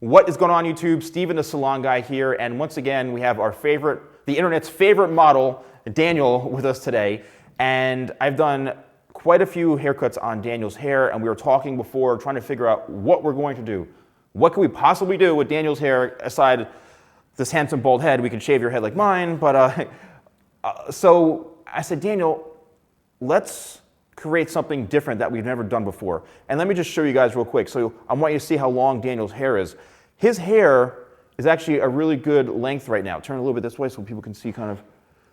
What is going on YouTube? Steven the Salon Guy here, and once again we have the internet's favorite model, Daniel, with us today. And I've done quite a few haircuts on Daniel's hair, and we were talking before, trying to figure out what we're going to do. What can we possibly do with Daniel's hair aside this handsome bald head? We can shave your head like mine, but so I said, Daniel, let's create something different that we've never done before. And let me just show you guys real quick. So I want you to see how long Daniel's hair is. His hair is actually a really good length right now. Turn a little bit this way so people can see kind of.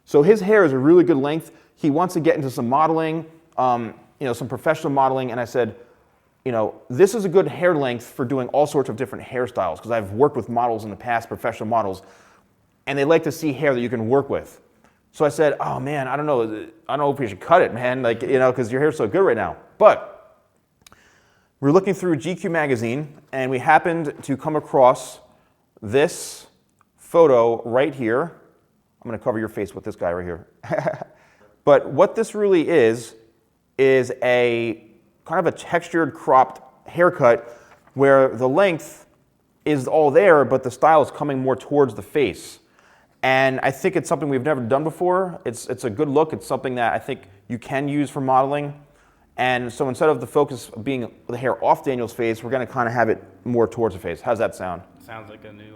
So his hair is a really good length. He wants to get into some modeling, some professional modeling. And I said, this is a good hair length for doing all sorts of different hairstyles, because I've worked with models in the past, professional models, and they like to see hair that you can work with. So I said, oh man, I don't know if we should cut it, man, because your hair's so good right now. But we're looking through GQ magazine, and we happened to come across this photo right here. I'm going to cover your face with this guy right here. But what this really is a kind of a textured, cropped haircut where the length is all there, but the style is coming more towards the face. And I think it's something we've never done before. It's a good look. It's something that I think you can use for modeling. And so instead of the focus being the hair off Daniel's face, we're going to kind of have it more towards the face. How's that sound? Sounds like a new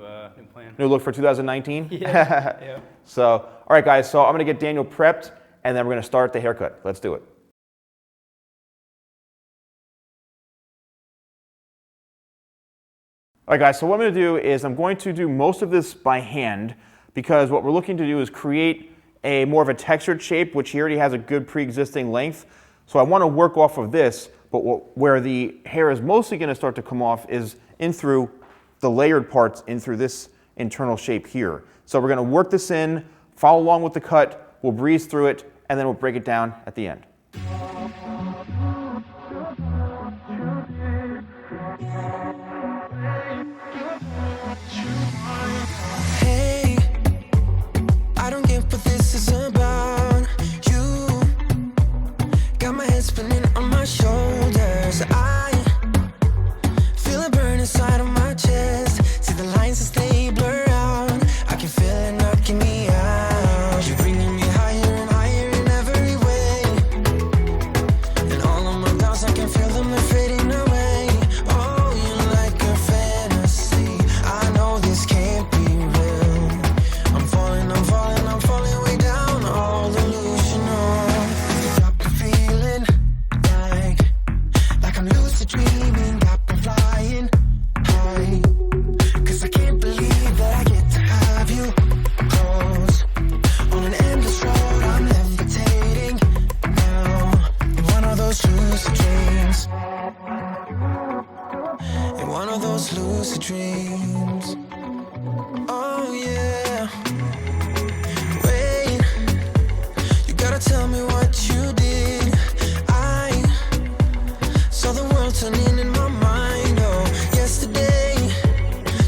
plan. New look for 2019? Yeah. Yeah. So, all right, guys. So I'm going to get Daniel prepped, and then we're going to start the haircut. Let's do it. All right, guys. So what I'm going to do is I'm going to do most of this by hand, because what we're looking to do is create a more of a textured shape, which he already has a good pre-existing length. So I want to work off of this, but where the hair is mostly going to start to come off is in through the layered parts, in through this internal shape here. So we're going to work this in, follow along with the cut, we'll breeze through it, and then we'll break it down at the end. Lucid dreams. Oh yeah. Wait, you gotta tell me what you did. I saw the world turning in my mind. Oh, yesterday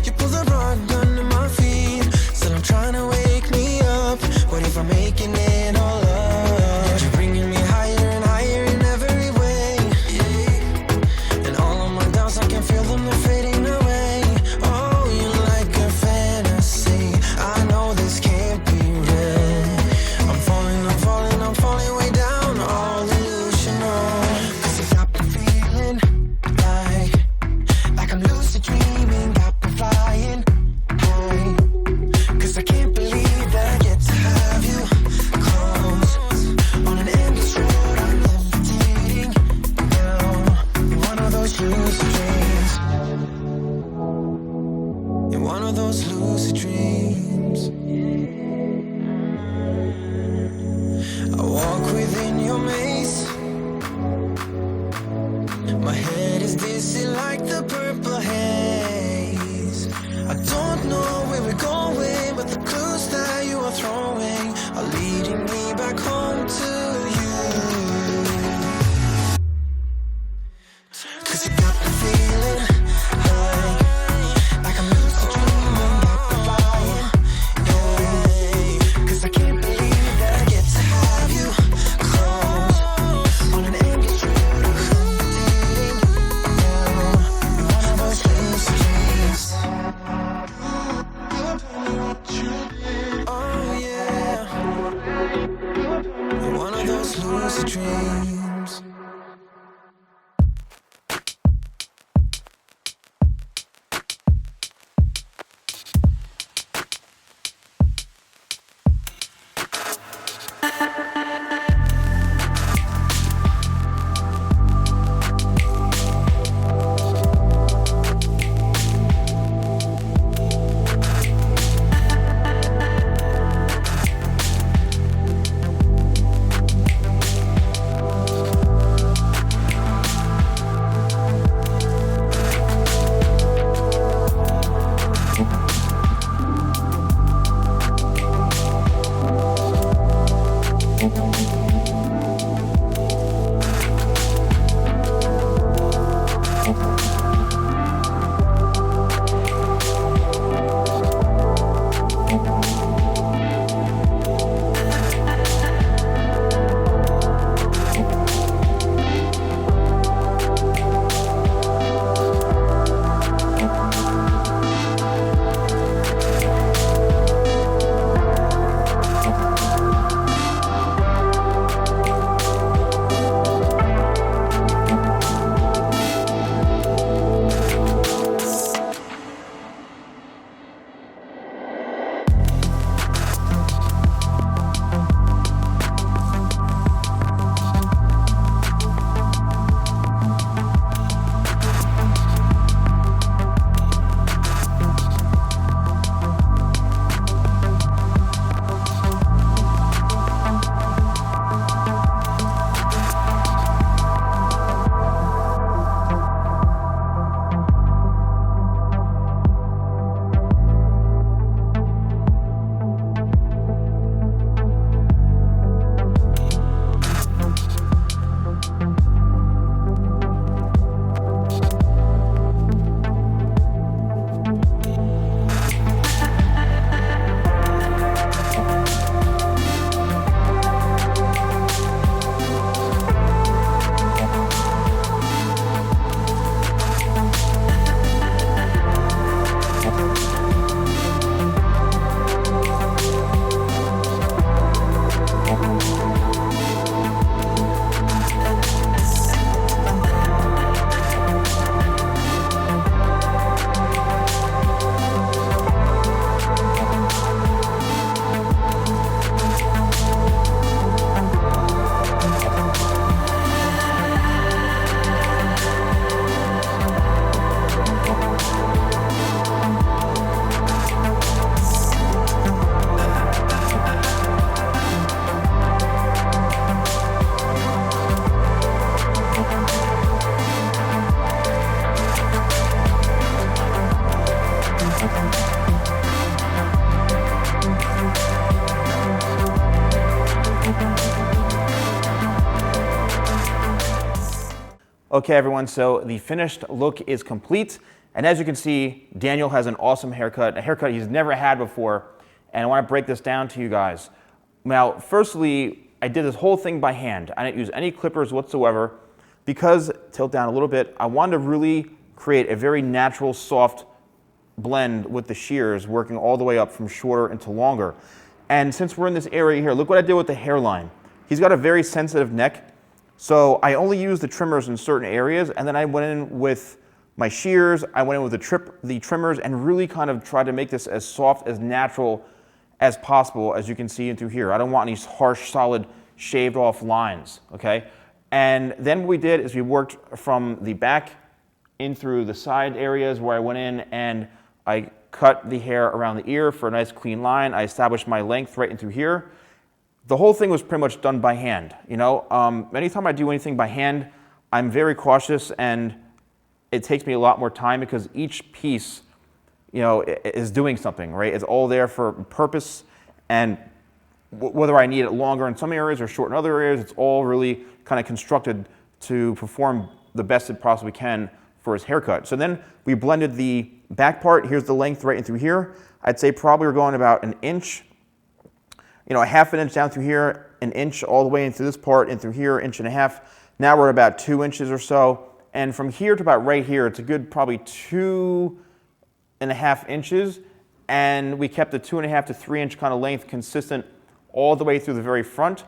you pulled the rug under my feet. Said I'm trying to wake me up. What if I'm making it all up? You're bringing me higher and higher in every way. Yeah. And all of my doubts, I can feel them, they're fading away. My head is dizzy like the purple haze. I don't know where we're going, but the clues that you are throwing are leading me back home to you. 'Cause you got me feeling like I'm lucid dreaming, got me flying, yeah. lucid dreams. Okay, everyone, so the finished look is complete. And as you can see, Daniel has an awesome haircut, a haircut he's never had before. And I want to break this down to you guys. Now, firstly, I did this whole thing by hand. I didn't use any clippers whatsoever because, tilt down a little bit, I wanted to really create a very natural, soft blend with the shears, working all the way up from shorter into longer. And since we're in this area here, look what I did with the hairline. He's got a very sensitive neck. So I only used the trimmers in certain areas, and then I went in with my shears, I went in with the trimmers, and really kind of tried to make this as soft, as natural as possible, as you can see in through here. I don't want any harsh, solid, shaved off lines, okay? And then what we did is we worked from the back in through the side areas where I went in and I cut the hair around the ear for a nice clean line. I established my length right in through here. The whole thing was pretty much done by hand, you know? Anytime I do anything by hand, I'm very cautious, and it takes me a lot more time because each piece, you know, is doing something, right? It's all there for a purpose, and whether I need it longer in some areas or short in other areas, it's all really kind of constructed to perform the best it possibly can for his haircut. So then we blended the back part. Here's the length right in through here. I'd say probably we're going about an inch, you know, a half an inch down through here, an inch all the way into this part, in through here, inch and a half. Now we're at about 2 inches or so. And from here to about right here, it's a good probably 2.5 inches. And we kept the 2.5 to 3 inch kind of length consistent all the way through the very front.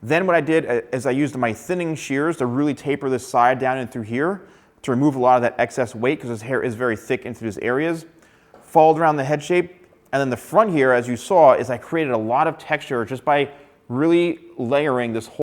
Then what I did is I used my thinning shears to really taper this side down and through here to remove a lot of that excess weight because his hair is very thick into these areas. Followed around the head shape. And then the front here, as you saw, is I created a lot of texture just by really layering this whole